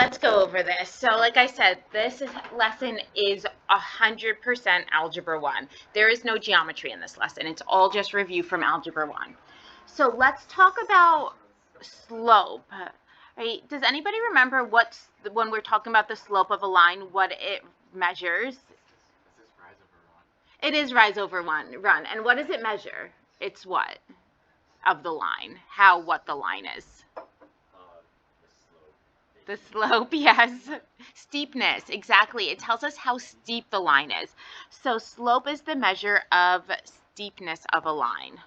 let's go over this. So like I said, this lesson is 100% Algebra 1. There is no geometry in this lesson. It's all just review from Algebra 1. So let's talk about slope. Right? Does anybody remember when we're talking about the slope of a line, what it measures? It is rise over run. And what does it measure? It's what? Of the line. What the line is. The slope, yes. Steepness, exactly. It tells us how steep the line is. So slope is the measure of steepness of a line.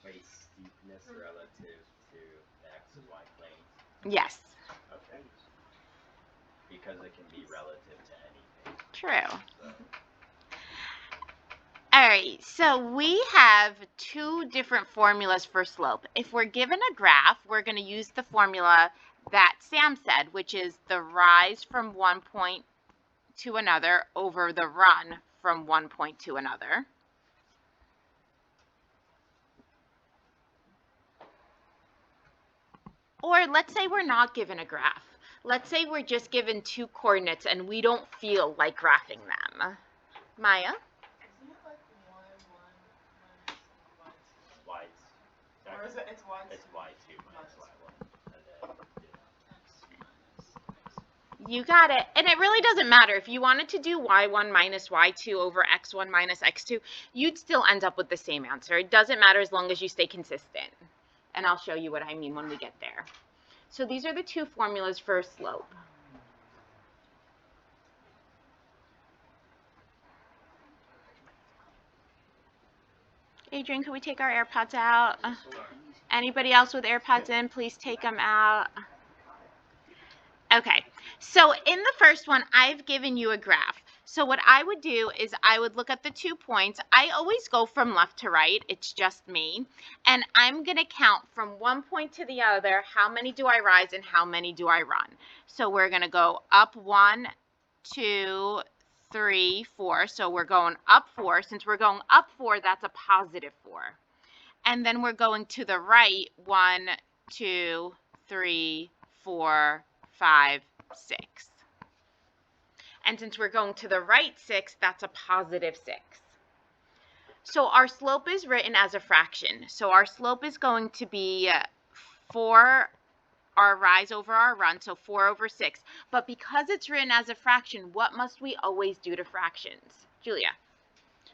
Wait, steepness relative to the x and y planes? Yes. Okay. Because it can be relative to anything. True. All right, so we have two different formulas for slope. If we're given a graph, we're going to use the formula that Sam said, which is the rise from one point to another over the run from one point to another. Or let's say we're not given a graph. Let's say we're just given two coordinates and we don't feel like graphing them. Maya? Or is it, it's y2? It's y2 minus y1. And then, You got it. And it really doesn't matter. If you wanted to do y1 minus y2 over x1 minus x2, you'd still end up with the same answer. It doesn't matter as long as you stay consistent. And I'll show you what I mean when we get there. So these are the two formulas for slope. Adrian, could we take our AirPods out? Anybody else with AirPods in, please take them out. Okay, so in the first one, I've given you a graph. So what I would do is I would look at the 2 points. I always go from left to right. It's just me. And I'm going to count from one point to the other, how many do I rise and how many do I run. So we're going to go up 1, 2, 3, 4. So we're going up 4. Since we're going up 4, that's a positive 4. And then we're going to the right, 1, 2, 3, 4, 5, 6. And since we're going to the right 6, that's a positive 6. So our slope is written as a fraction. So our slope is going to be 4, our rise over our run, so 4 over 6. But because it's written as a fraction, what must we always do to fractions? Julia?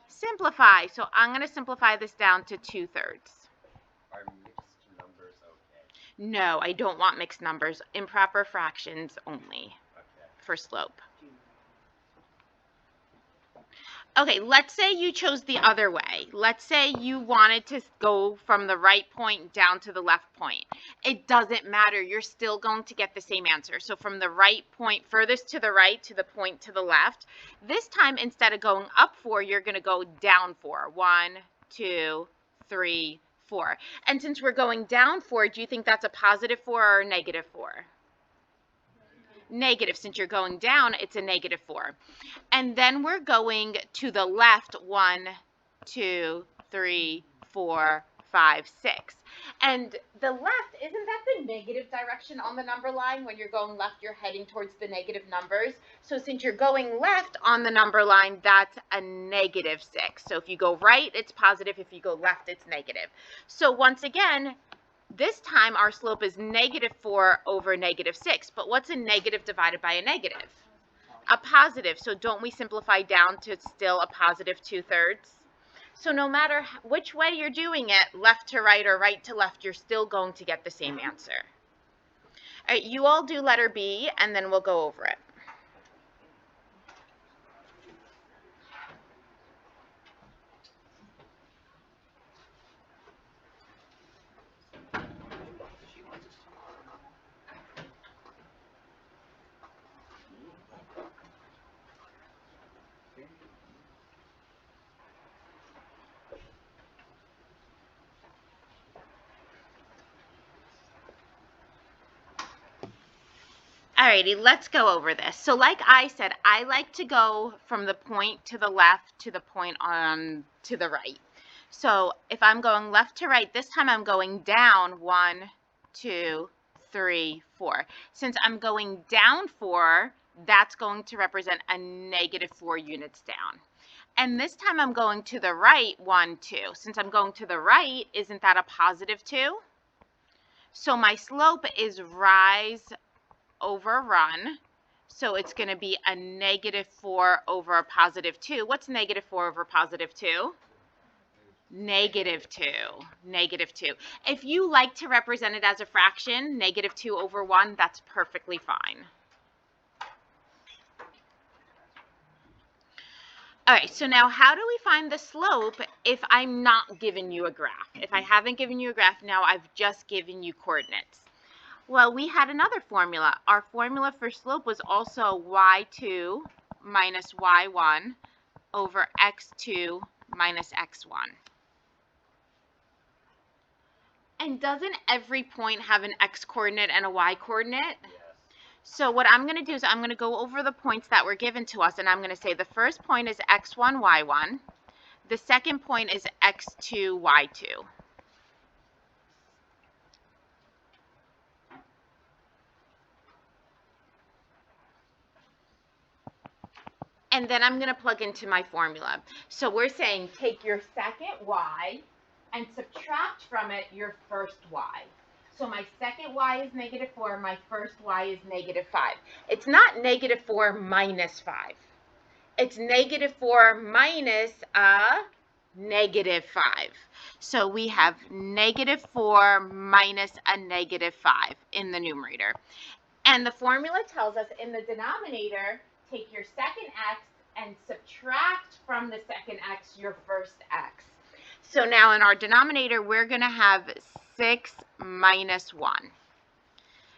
Simplify. So I'm going to simplify this down to 2/3. Are mixed numbers okay? No, I don't want mixed numbers. Improper fractions only for slope. Okay, let's say you chose the other way. Let's say you wanted to go from the right point down to the left point. It doesn't matter. You're still going to get the same answer. So from the right point, furthest to the right to the point to the left, this time instead of going up 4, you're going to go down 4. 1, 2, 3, 4. And since we're going down 4, do you think that's a positive 4 or a negative 4? Negative. Since you're going down, it's a negative 4. And then we're going to the left, 1, 2, 3, 4, 5, 6. And the left, isn't that the negative direction on the number line? When you're going left, you're heading towards the negative numbers. So since you're going left on the number line, that's a negative 6. So if you go right, it's positive. If you go left, it's negative. So once again, this time our slope is negative 4 over negative 6. But what's a negative divided by a negative? A positive. So don't we simplify down to still a positive 2/3? So no matter which way you're doing it, left to right or right to left, you're still going to get the same answer. All right, you all do letter B, and then we'll go over it. Alrighty, let's go over this. So like I said, I like to go from the point to the left to the point on to the right. So if I'm going left to right, this time I'm going down 1, 2, 3, 4. Since I'm going down 4, that's going to represent a negative 4 units down. And this time I'm going to the right 1, 2. Since I'm going to the right, isn't that a positive 2? So my slope is rise over run. So it's going to be a negative 4 over a positive 2. What's negative 4 over positive 2? Negative 2. Negative 2. If you like to represent it as a fraction, negative 2 over 1, that's perfectly fine. All right, so now how do we find the slope if I'm not giving you a graph? If I haven't given you a graph, now I've just given you coordinates. Well, we had another formula. Our formula for slope was also y2 minus y1 over x2 minus x1. And doesn't every point have an x coordinate and a y coordinate? Yes. So what I'm going to do is I'm going to go over the points that were given to us, and I'm going to say the first point is x1, y1. The second point is x2, y2. And then I'm going to plug into my formula. So we're saying take your second y and subtract from it your first y. So my second y is negative 4, my first y is negative 5. It's not negative 4 minus 5. It's negative 4 minus a negative 5. So we have negative 4 minus a negative 5 in the numerator. And the formula tells us in the denominator, take your second x and subtract from the second x your first x. So now in our denominator, we're going to have 6 minus 1.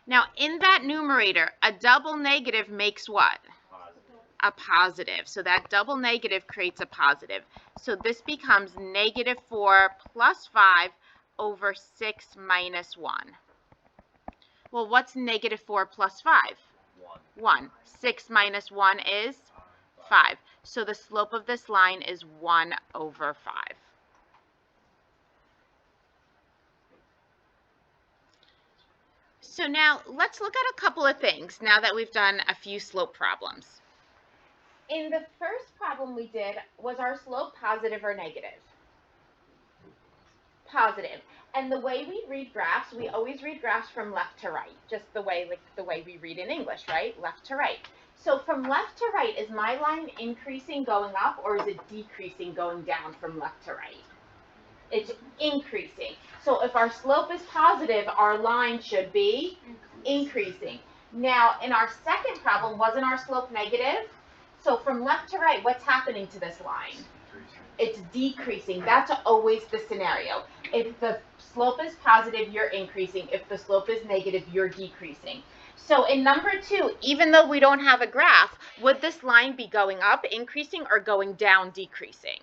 Now in that numerator, a double negative makes what? Positive. A positive. So that double negative creates a positive. So this becomes negative 4 plus 5 over 6 minus 1. Well, what's negative 4 plus 5? 1. 6 minus 1 is 5. So the slope of this line is 1 over 5. So now let's look at a couple of things now that we've done a few slope problems. In the first problem we did, was our slope positive or negative? Positive. And the way we read graphs, we always read graphs from left to right, just the way we read in English, right? Left to right. So from left to right, is my line increasing going up, or is it decreasing going down from left to right? It's increasing. So if our slope is positive, our line should be increasing. Now, in our second problem, wasn't our slope negative? So from left to right, what's happening to this line? It's decreasing. That's always the scenario. If the slope is positive, you're increasing. If the slope is negative, you're decreasing. So in number 2, even though we don't have a graph, would this line be going up, increasing, or going down, decreasing?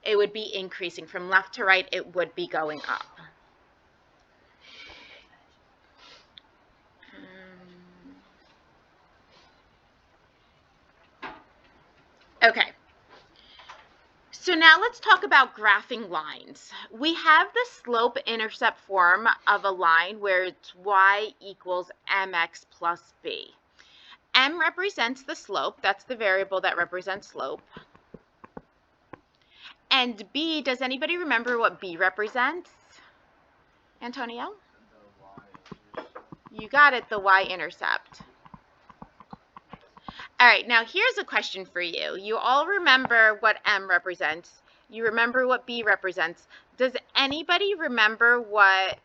It would be increasing. From left to right, it would be going up. Okay. So now let's talk about graphing lines. We have the slope-intercept form of a line where it's y equals mx plus b. M represents the slope. That's the variable that represents slope. And b, does anybody remember what b represents? Antonio? You got it, the y-intercept. All right, now here's a question for you. You all remember what M represents. You remember what B represents. Does anybody remember what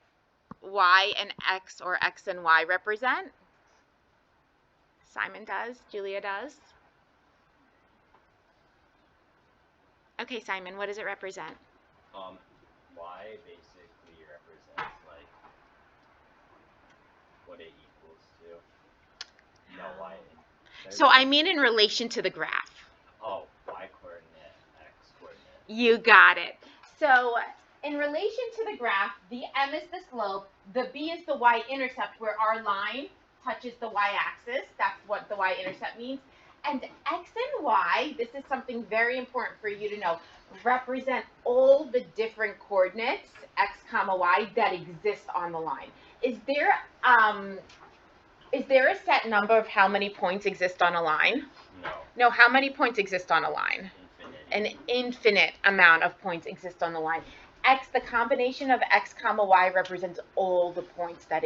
Y and X or X and Y represent? Simon does. Julia does. Okay, Simon, what does it represent? Y basically represents like what it equals to. No, Y. So I mean in relation to the graph. Oh, y coordinate, x coordinate. You got it. So in relation to the graph, the M is the slope, the B is the y-intercept where our line touches the y-axis. That's what the y-intercept means. And X and Y, this is something very important for you to know, represent all the different coordinates, X comma Y, that exist on the line. Is there a set number of how many points exist on a line? No. No, how many points exist on a line? Infinite. An infinite amount of points exist on the line. X, the combination of X comma Y represents all the points that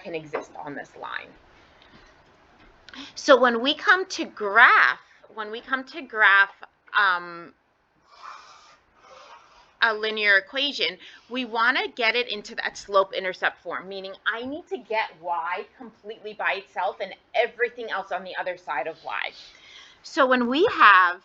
can exist on this line. So when we come to graph a linear equation, we want to get it into that slope-intercept form, meaning I need to get y completely by itself and everything else on the other side of y. So when we have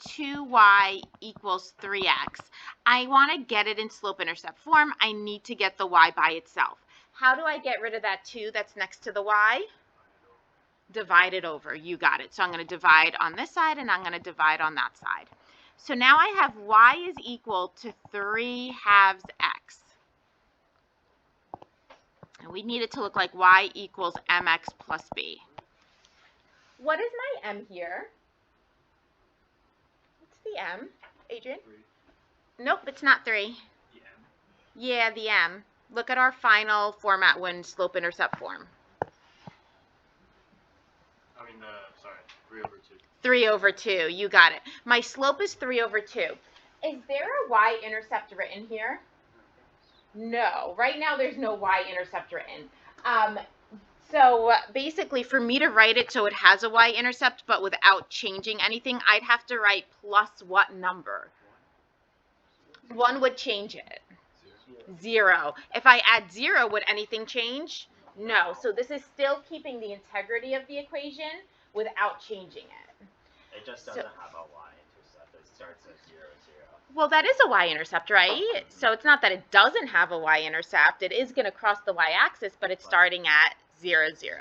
2y equals 3x, I want to get it in slope-intercept form. I need to get the y by itself. How do I get rid of that 2 that's next to the y? Divide it over. You got it. So I'm going to divide on this side and I'm going to divide on that side. So now I have y is equal to 3 halves x. And we need it to look like y equals mx plus b. What is my m here? What's the m, Adrian? 3. Nope, it's not 3. The M. Yeah, the m. Look at our final format when slope-intercept form. 3 over 2. You got it. My slope is 3 over 2. Is there a y-intercept written here? No. Right now there's no y-intercept written. So basically for me to write it so it has a y-intercept but without changing anything, I'd have to write plus what number? 1 would change it. 0. If I add 0, would anything change? No. So this is still keeping the integrity of the equation without changing it. It just doesn't have a y-intercept. It starts at 0, 0. Well, that is a y-intercept, right? So it's not that it doesn't have a y-intercept. It is going to cross the y-axis, but it's starting at 0, 0.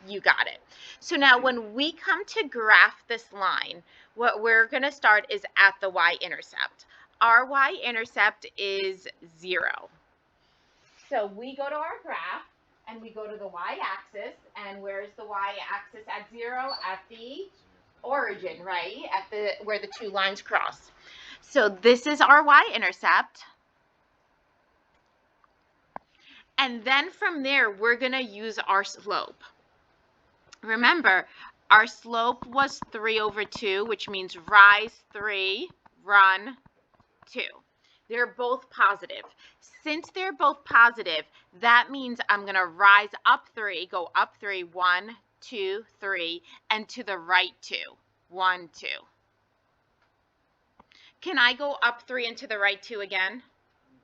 You got it. So now when we come to graph this line, what we're going to start is at the y-intercept. Our y-intercept is 0. So we go to our graph, and we go to the y-axis, and where's the y-axis at 0? At the origin, right? At where the two lines cross. So this is our y-intercept. And then from there, we're going to use our slope. Remember, our slope was 3 over 2, which means rise 3, run 2. They're both positive. Since they're both positive, that means I'm going to rise up 3, go up 3, 1, 2, 3, and to the right 2, 1, 2. Can I go up 3 and to the right 2 again?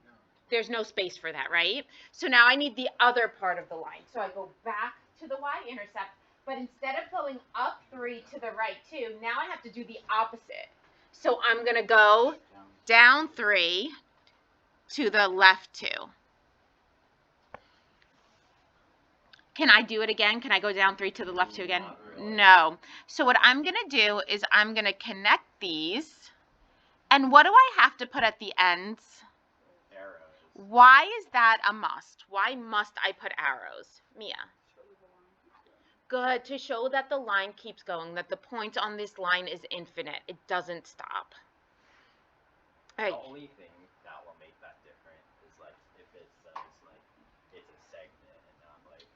No. There's no space for that, right? So now I need the other part of the line. So I go back to the y-intercept, but instead of going up 3 to the right 2, now I have to do the opposite. So I'm going to go down 3 to the left 2. Can I do it again? Can I go down 3 to the left 2 again? No. So what I'm going to do is I'm going to connect these. And what do I have to put at the ends? Arrows. Why is that a must? Why must I put arrows? Mia. Good, to show that the line keeps going, that the point on this line is infinite. It doesn't stop. All right. The only thing that will make that different is like if it says like it's a segment and not like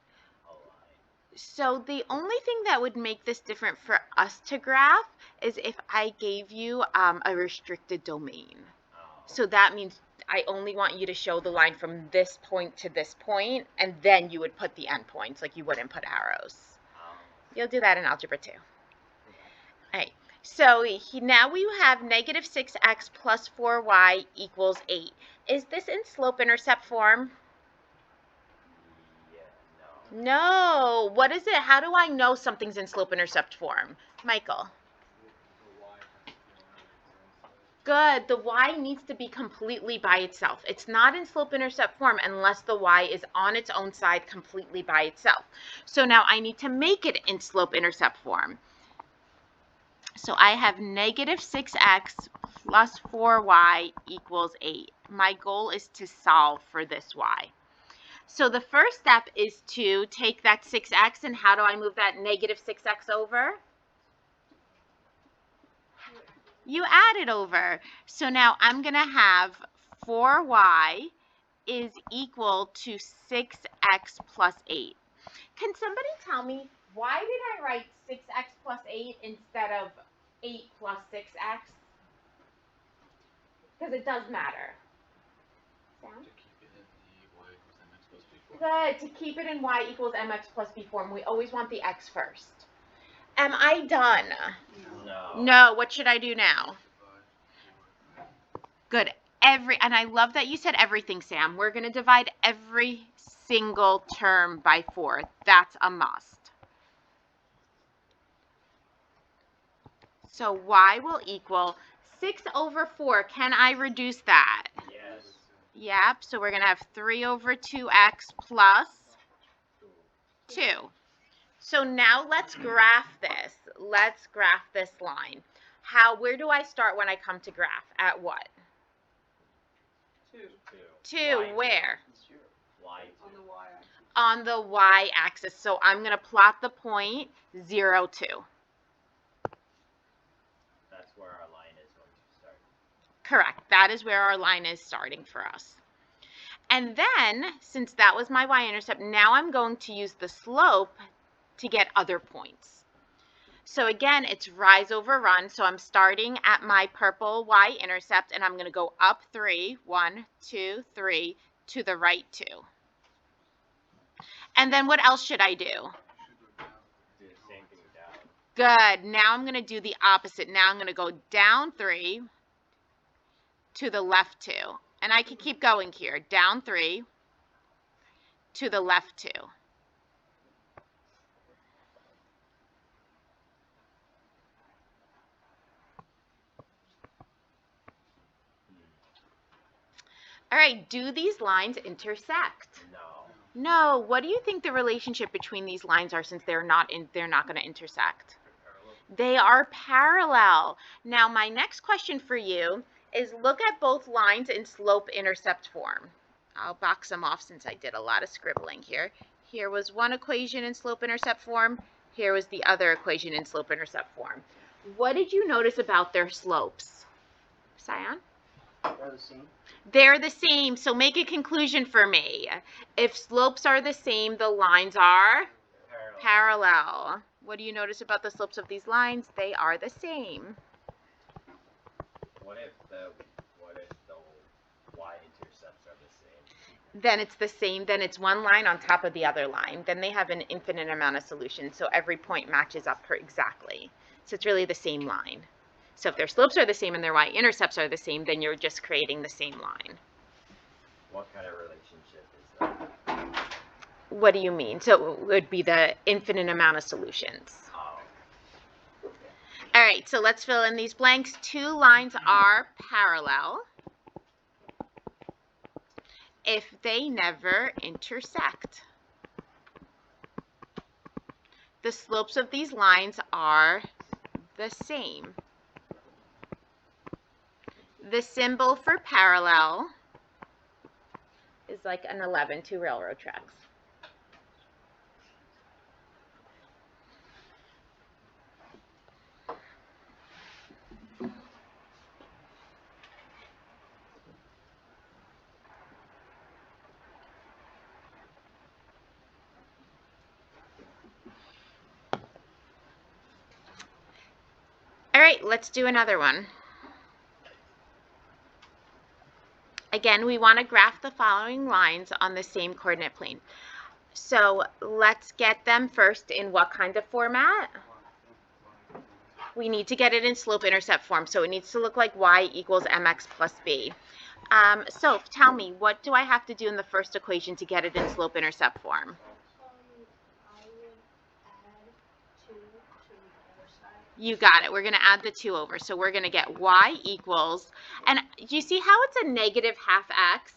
a line. So the only thing that would make this different for us to graph is if I gave you a restricted domain. Oh. So that means I only want you to show the line from this point to this point, and then you would put the endpoints, like you wouldn't put arrows. You'll do that in Algebra 2. All right. So now we have negative 6x plus 4y equals 8. Is this in slope-intercept form? Yeah, no. No. What is it? How do I know something's in slope-intercept form? Michael. Good. The y needs to be completely by itself. It's not in slope-intercept form unless the y is on its own side completely by itself. So now I need to make it in slope-intercept form. So I have negative 6x plus 4y equals 8. My goal is to solve for this y. So the first step is to take that 6x, and how do I move that negative 6x over? You add it over. So now I'm going to have 4y is equal to 6x plus 8. Can somebody tell me, why did I write 6x plus 8 instead of 8 plus 6x? Because it does matter. Sound? Good, to keep it in y equals mx plus b form. We always want the x first. Am I done? No. No, what should I do now? Good. And I love that you said everything, Sam. We're going to divide every single term by 4. That's a must. So y will equal 6 over 4. Can I reduce that? Yes. Yep. So we're going to have 3 over 2x plus 2. So now let's graph this. Let's graph this line. Where do I start when I come to graph? At what? 2. 2. Where? Y. On the y-axis. On the y-axis. So I'm going to plot the point 0, 2. That's where our line is going to start. Correct. That is where our line is starting for us. And then, since that was my y-intercept, now I'm going to use the slope to get other points. So again, it's rise over run. So I'm starting at my purple y-intercept, and I'm going to go up 3, 1, 2, 3, to the right 2. And then what else should I do? Do the same thing down. Good. Now I'm going to do the opposite. Now I'm going to go down 3 to the left 2. And I can keep going here. Down 3 to the left 2. All right, do these lines intersect? No. No. What do you think the relationship between these lines are, since they're not going to intersect? They are parallel. Now, my next question for you is, look at both lines in slope-intercept form. I'll box them off since I did a lot of scribbling here. Here was one equation in slope-intercept form. Here was the other equation in slope-intercept form. What did you notice about their slopes? Sion? They're the same. They're the same, so make a conclusion for me. If slopes are the same, the lines are parallel. What do you notice about the slopes of these lines? They are the same. What if the y-intercepts are the same? Then it's the same. Then it's one line on top of the other line. Then they have an infinite amount of solutions, so every point matches up exactly. So it's really the same line. So if their slopes are the same and their y-intercepts are the same, then you're just creating the same line. What kind of relationship is that? What do you mean? So it would be the infinite amount of solutions. Oh. All right, so let's fill in these blanks. 2 lines are parallel if they never intersect. The slopes of these lines are the same. The symbol for parallel is like an 11, 2 railroad tracks. All right, let's do another one. Again, we want to graph the following lines on the same coordinate plane. So let's get them first in what kind of format? We need to get it in slope-intercept form, so it needs to look like y equals mx plus b. So tell me, what do I have to do in the first equation to get it in slope-intercept form? I would add 2 to the other side. You got it. We're going to add the 2 over. So we're going to get y equals, and do you see how it's a negative half x?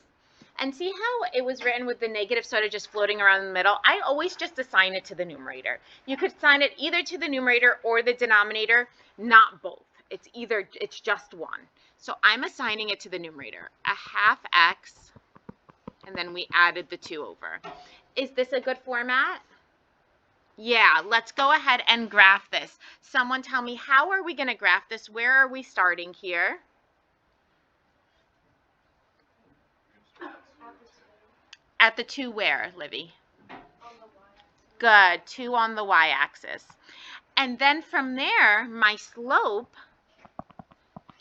And see how it was written with the negative sort of just floating around in the middle? I always just assign it to the numerator. You could assign it either to the numerator or the denominator, not both. It's just one. So I'm assigning it to the numerator. A half x and then we added the 2 over. Is this a good format? Yeah, let's go ahead and graph this. Someone tell me, how are we going to graph this? Where are we starting here? At the 2 where, Livy? On the y-axis. Good, 2 on the y-axis. And then from there, my slope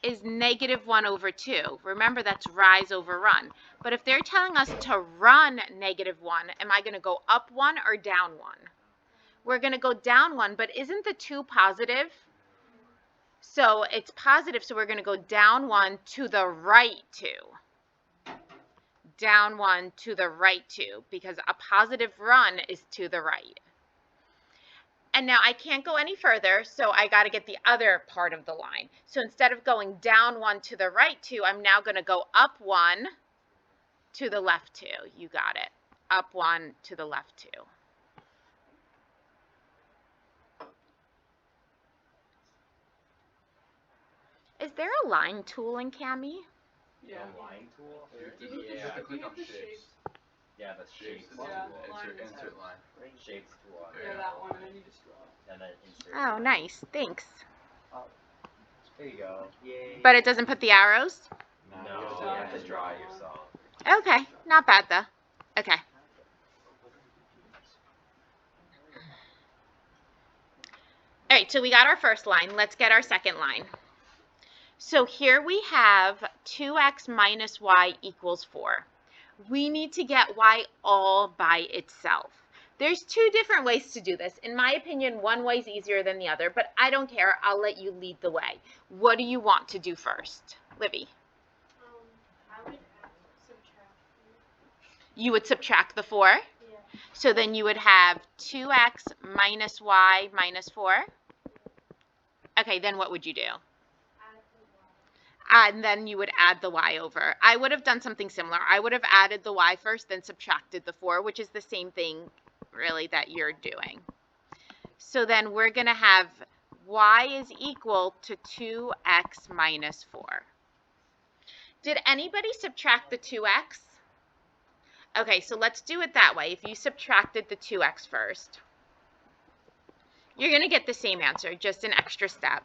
is -1 over 2. Remember, that's rise over run. But if they're telling us to run -1, am I going to go up 1 or down 1? We're going to go down 1, but isn't the 2 positive? So it's positive, so we're going to go down 1 to the right 2. Down 1 to the right 2, because a positive run is to the right. And now I can't go any further, so I got to get the other part of the line. So instead of going down 1 to the right 2, I'm now going to go up 1 to the left 2. You got it. Up 1 to the left 2. Is there a line tool in Cami? Yeah. The line tool? You have to click on shapes. Yeah, the Shapes. shapes. Yeah, tool. line Insert is- line. Shapes tool. on Yeah, there. that one, and then you just draw. And then insert. Oh, nice. Thanks. There you go. Yay. But it doesn't put the arrows? No, you have to draw it yourself. Okay, not bad though. Okay. All right, so we got our first line. Let's get our second line. So here we have 2x minus y equals 4. We need to get y all by itself. There's 2 different ways to do this. In my opinion, one way is easier than the other, but I don't care. I'll let you lead the way. What do you want to do first? Livy? I would subtract. You would subtract the 4? Yeah. So then you would have 2x minus y minus 4. Okay, then what would you do? Add the y. And then you would add the y over. I would have done something similar. I would have added the y first, then subtracted the 4, which is the same thing, really, that you're doing. So then we're going to have y is equal to 2x minus 4. Did anybody subtract the 2x? Okay, so let's do it that way. If you subtracted the 2x first, you're going to get the same answer, just an extra step.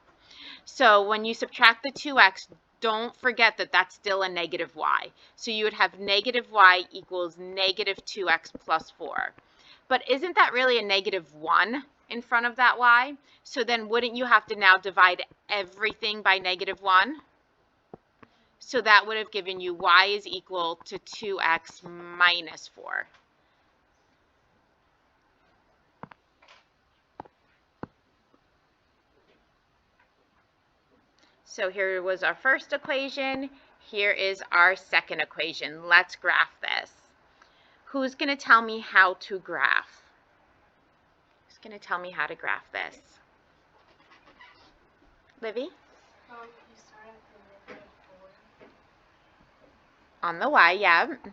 So when you subtract the 2x, don't forget that that's still a negative y. So you would have negative y equals negative 2x plus 4. But isn't that really a negative 1 in front of that y? So then wouldn't you have to now divide everything by negative 1? So that would have given you y is equal to 2x minus 4. So here was our first equation. Here is our second equation. Let's graph this. Who's going to tell me how to graph? Who's going to tell me how to graph this? Livy? You start at the -4, On the y, yeah. and then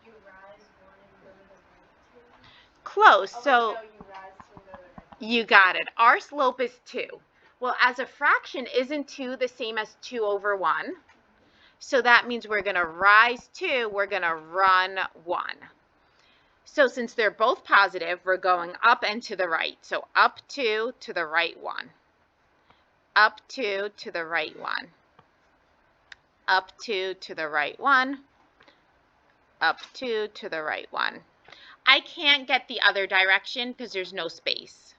you rise 1 and go to the right 2. Close. Oh, So no, you rise 2 and go to the right 2. you got it. Our slope is 2. Well, as a fraction, isn't 2 the same as 2 over 1? So that means we're going to rise 2, we're going to run 1. So since they're both positive, we're going up and to the right. So up 2 to the right 1. Up 2 to the right 1. Up 2 to the right 1. Up 2 to the right 1. I can't get the other direction because there's no space.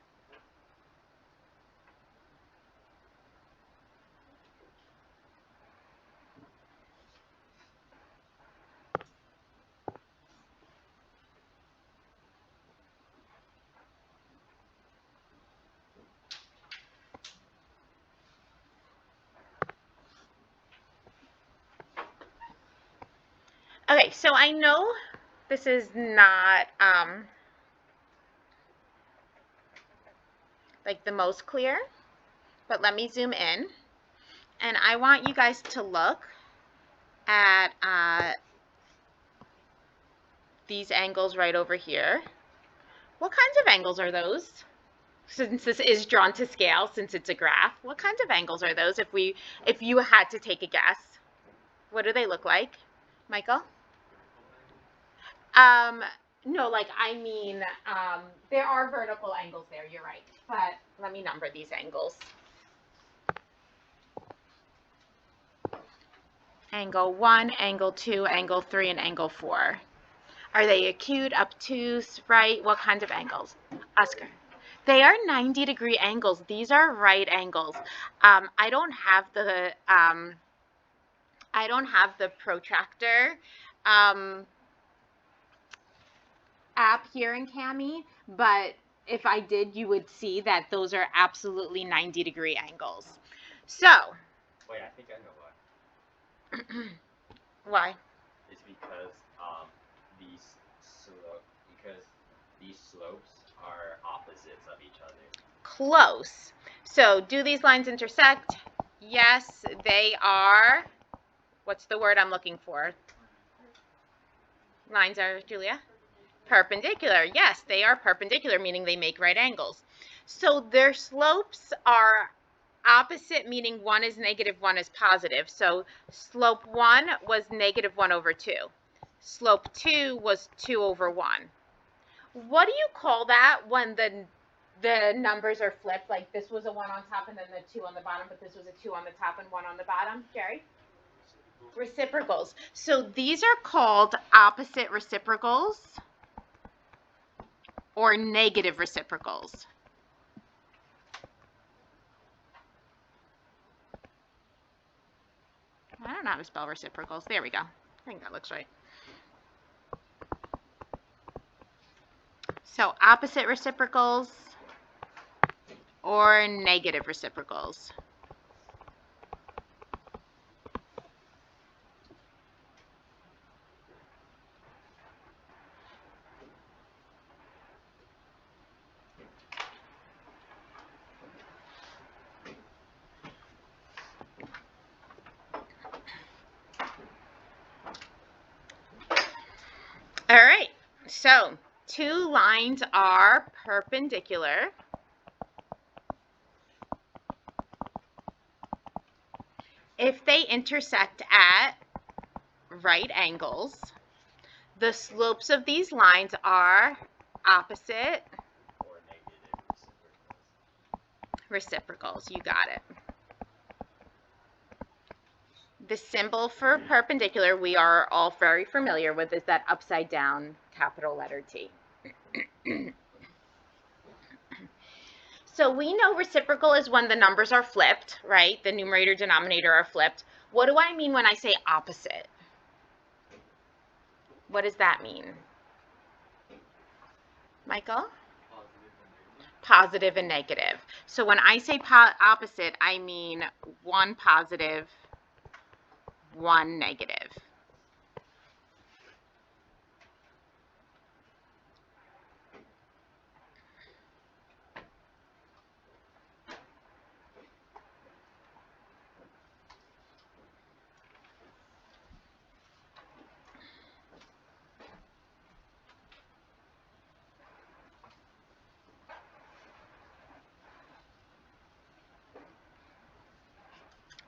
Okay, so I know this is not like the most clear, but let me zoom in. And I want you guys to look at these angles right over here. What kinds of angles are those? Since this is drawn to scale, since it's a graph, what kinds of angles are those if you had to take a guess? What do they look like? Michael? No, like I mean, there are vertical angles there, you're right. But let me number these angles. Angle 1, angle 2, angle 3, and angle 4. Are they acute, obtuse, right? What kinds of angles? Oscar. They are 90-degree angles. These are right angles. I don't have the protractor app here in Cami, but if I did, you would see that those are absolutely 90-degree angles. So, Wait, I think I know why. why? It's because these slopes are opposites of each other. Close. So, do these lines intersect? Yes, they are. What's the word I'm looking for? Lines are, Julia? Perpendicular. Yes, they are perpendicular, meaning they make right angles. So their slopes are opposite, meaning one is negative, one is positive. So slope 1 was negative 1 over 2. Slope 2 was 2 over 1. What do you call that when the numbers are flipped? Like this was a 1 on top and then the 2 on the bottom, but this was a 2 on the top and 1 on the bottom? Jerry? Reciprocals. So these are called opposite reciprocals or negative reciprocals. I don't know how to spell reciprocals. There we go. I think that looks right. So opposite reciprocals or negative reciprocals. All right, so two lines are perpendicular. If they intersect at right angles, the slopes of these lines are opposite Or negative reciprocals. You got it. The symbol for perpendicular we are all very familiar with is that upside down capital letter T. So we know reciprocal is when the numbers are flipped, right? The numerator, denominator are flipped. What do I mean when I say opposite? What does that mean? Michael? Positive and negative. So when I say opposite, I mean one positive, one negative.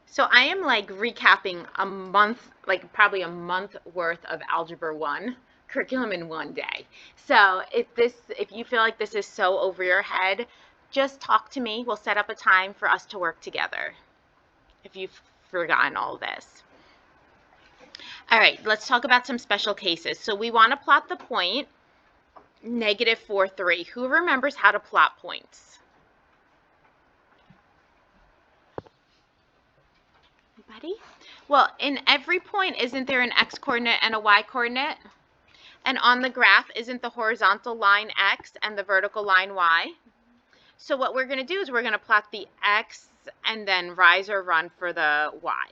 So I am like recapping a month, like probably a month worth of Algebra 1 curriculum in one day. So if you feel like this is so over your head, just talk to me. We'll set up a time for us to work together if you've forgotten all this. All right, let's talk about some special cases. So we want to plot the point -4, 3. Who remembers how to plot points? Anybody? Well, in every point, isn't there an x-coordinate and a y-coordinate? And on the graph, isn't the horizontal line x and the vertical line y? So what we're going to do is we're going to plot the x and then rise or run for the y.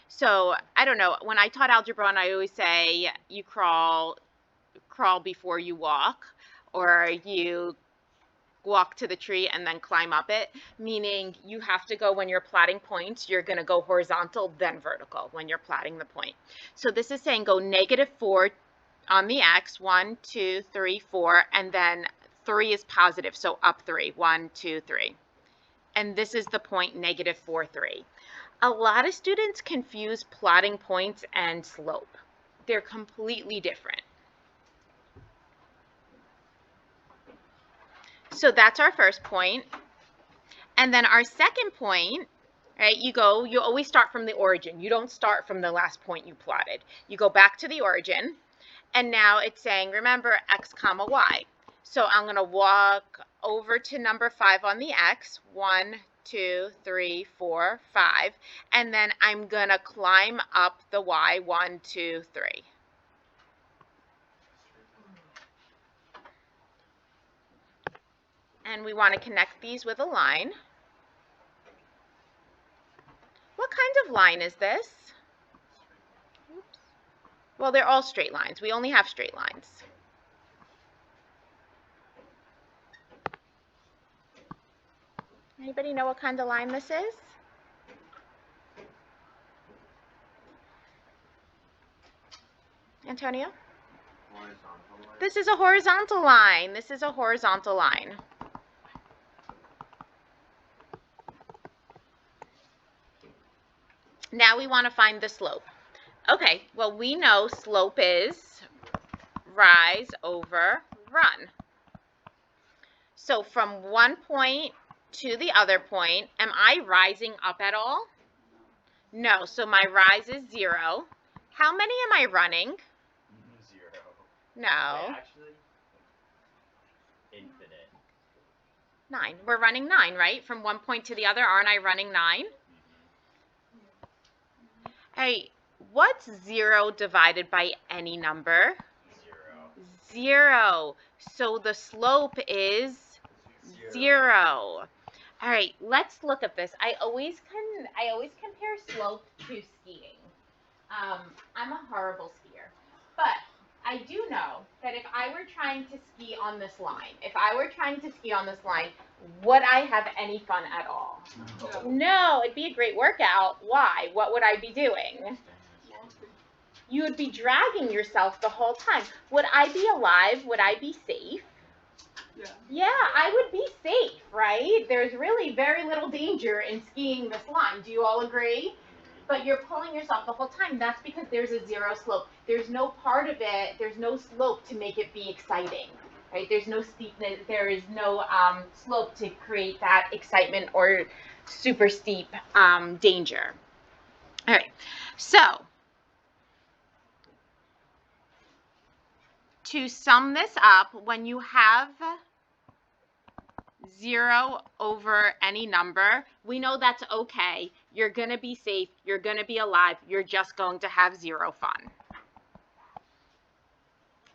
So I don't know, when I taught Algebra 1, I always say you crawl before you walk, or you walk to the tree and then climb up it, meaning you have to go, when you're plotting points, you're going to go horizontal, then vertical when you're plotting the point. So this is saying go -4 on the x, 1, 2, 3, 4, and then 3 is positive, so up 3, 1, 2, 3. And this is the point -4, 3. A lot of students confuse plotting points and slope. They're completely different. So that's our first point. And then our second point, right, you always start from the origin. You don't start from the last point you plotted. You go back to the origin, and now it's saying, remember, x comma y. So I'm going to walk over to number 5 on the x, 1, 2, 3, 4, 5, and then I'm going to climb up the y, 1, 2, 3. And we want to connect these with a line. What kind of line is this? Oops. Well, they're all straight lines. We only have straight lines. Anybody know what kind of line this is? Antonio? Horizontal line. This is a horizontal line. This is a horizontal line. Now we want to find the slope. Okay, well, we know slope is rise over run. So from one point to the other point, am I rising up at all? No, so my rise is 0. How many am I running? 0. No. Wait, actually, infinite. 9. We're running 9, right? From one point to the other, aren't I running 9? Hey, what's 0 divided by any number? 0. 0. So the slope is 0. All right, let's look at this. I always compare slope to skiing. I'm a horrible skier, but I do know that if I were trying to ski on this line, would I have any fun at all? No, it'd be a great workout. Why? What would I be doing? You would be dragging yourself the whole time. Would I be alive? Would I be safe? Yeah, I would be safe, right? There's really very little danger in skiing this line. Do you all agree? But you're pulling yourself the whole time. That's because there's a 0 slope. There's no part of it, there's no slope to make it be exciting, right? There's no steepness, there is no slope to create that excitement or super steep danger. All right, so to sum this up, when you have 0 over any number, we know that's okay. You're going to be safe. You're going to be alive. You're just going to have 0 fun.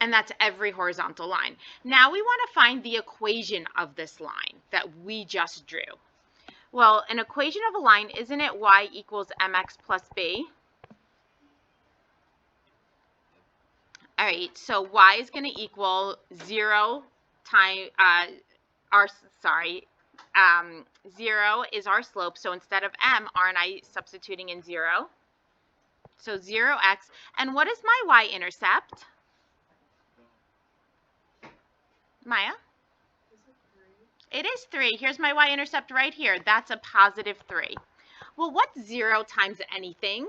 And that's every horizontal line. Now we want to find the equation of this line that we just drew. Well, an equation of a line, isn't it y equals mx plus b? All right, so y is going to equal 0 times, 0 is our slope, so instead of m, aren't I substituting in 0? So 0x, and what is my y-intercept? Maya? It is 3. Here's my y-intercept right here. That's a positive 3. Well, what's 0 times anything?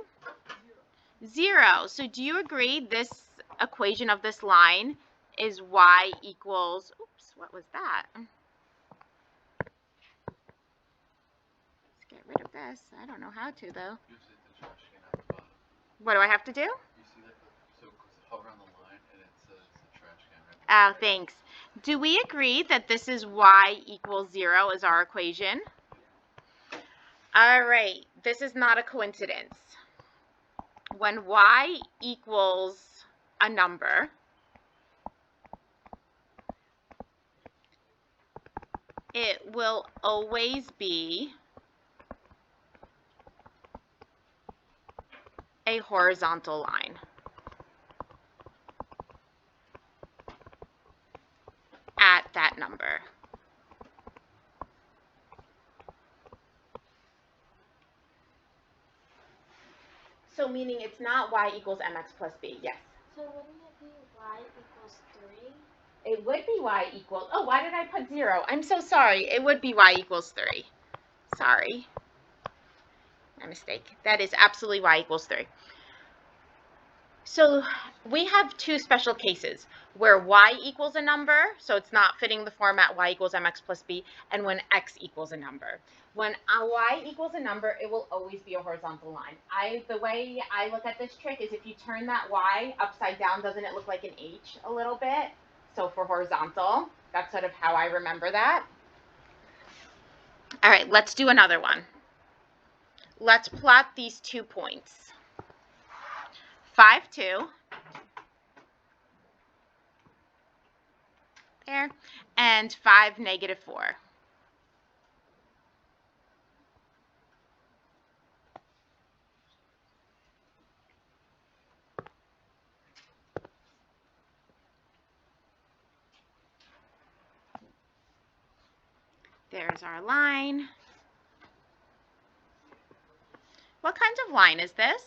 0. So do you agree this equation of this line is y equals, oops, what was that? Let's get rid of this. I don't know how to, though. What do I have to do? You see that? So hover on the line and it says the trash can right there. Oh, thanks. Do we agree that this is y equals 0 as our equation? All right, this is not a coincidence. When y equals a number, it will always be a horizontal line. At that number. So meaning it's not y equals mx plus b, yes. So wouldn't it be y equals 3? It would be y equals, oh, why did I put 0? I'm so sorry. It would be y equals 3. Sorry. My mistake. That is absolutely y equals 3. So we have two special cases where y equals a number, so it's not fitting the format y equals mx plus b, and when x equals a number. When y equals a number, it will always be a horizontal line. The way I look at this trick is if you turn that y upside down, doesn't it look like an H a little bit? So for horizontal, that's sort of how I remember that. All right, let's do another one. Let's plot these 2 points. 5, 2. There, and 5, -4. There's our line. What kind of line is this?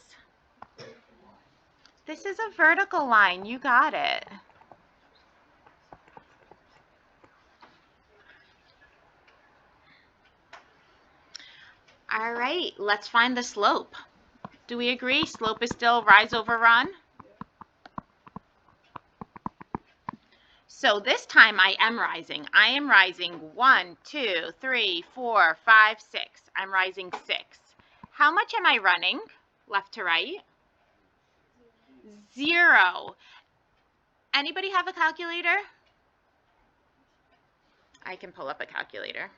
This is a vertical line. You got it. All right, let's find the slope. Do we agree? Slope is still rise over run? So this time I am rising. I am rising 1, 2, 3, 4, 5, 6. I'm rising 6. How much am I running? Left to right? 0. Anybody have a calculator? I can pull up a calculator.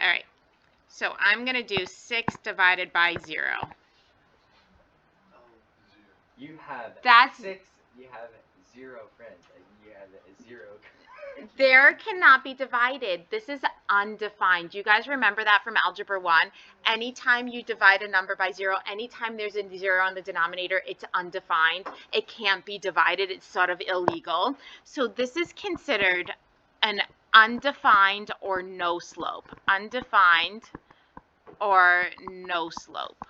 All right, so I'm going to do 6 divided by 0. You have That's 6. You have 0 friends. And you have 0. There cannot be divided. This is undefined. You guys remember that from Algebra 1? Anytime you divide a number by 0, anytime there's a 0 on the denominator, it's undefined. It can't be divided. It's sort of illegal. So this is considered an undefined or no slope. Undefined or no slope.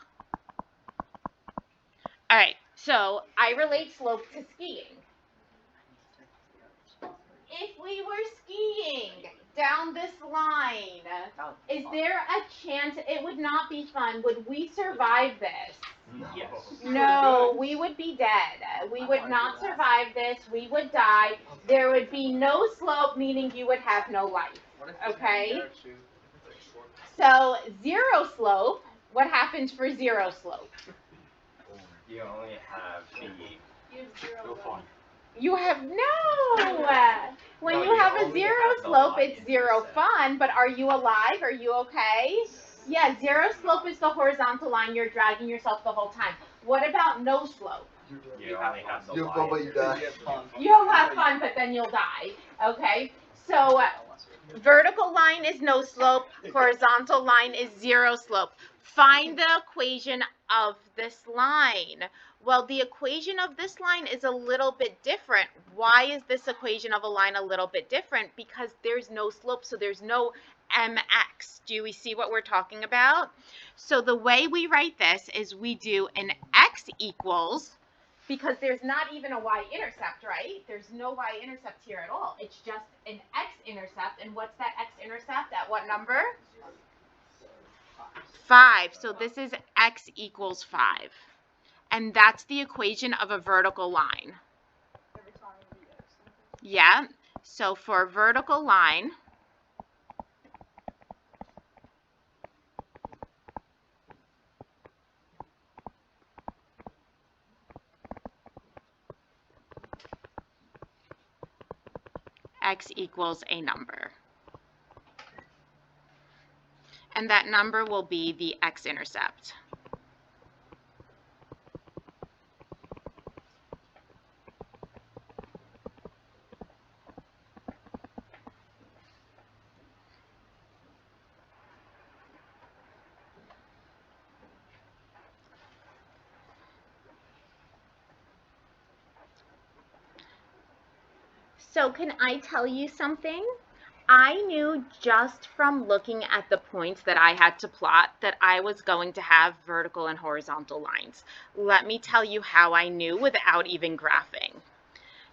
All right, so I relate slope to skiing. If we were skiing down this line, is there a chance it would not be fun? Would we survive this? No. Yes. No, we would be dead. We would not survive this. We would die. There would be no slope, meaning you would have no life. Okay? So 0 slope, what happens for 0 slope? You only have the. You have 0 Go left. fun. You have no. When No, you you have a only 0 have the slope, line it's 0 intercept. fun, but are you alive? Are you okay? Yeah, 0 slope is the horizontal line. You're dragging yourself the whole time. What about no slope? You only have the You line fun, but you die. intercept. You'll have fun, but then you'll die. Okay? So vertical line is no slope. Horizontal line is 0 slope. Find the equation of this line. Well, the equation of this line is a little bit different. Why is this equation of a line a little bit different? Because there's no slope, so there's no mx. Do we see what we're talking about? So the way we write this is we do an x equals, because there's not even a y-intercept, right? There's no y-intercept here at all. It's just an x-intercept. And what's that x-intercept? At what number? 5. So this is x equals 5. And that's the equation of a vertical line. Every time you do X. Yeah. So for a vertical line, x equals a number. And that number will be the x-intercept. So can I tell you something? I knew just from looking at the points that I had to plot that I was going to have vertical and horizontal lines. Let me tell you how I knew without even graphing.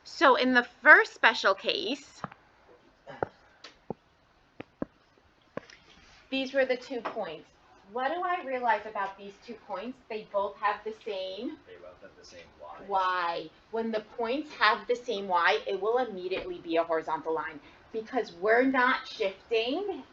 So in the first special case, these were the 2 points. What do I realize about these 2 points? They both have the same They both have the same y. y. When the points have the same y, it will immediately be a horizontal line because we're not shifting,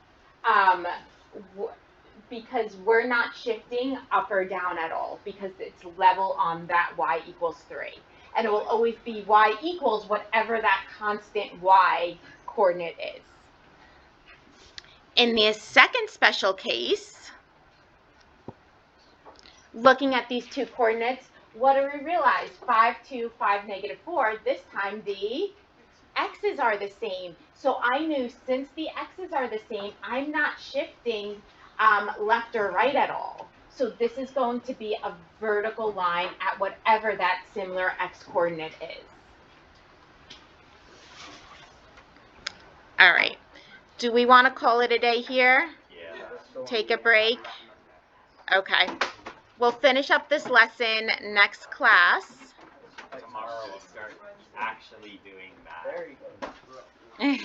because we're not shifting up or down at all because it's level on that y equals 3. And it will always be y equals whatever that constant y coordinate is. In the second special case, looking at these 2 coordinates, what do we realize? 5, 2, 5, negative 4. This time the x's are the same. So I knew since the x's are the same, I'm not shifting left or right at all. So this is going to be a vertical line at whatever that similar x coordinate is. All right. Do we want to call it a day here? Yeah. Take a break? Okay. We'll finish up this lesson next class. Tomorrow we'll start actually doing math. There you go.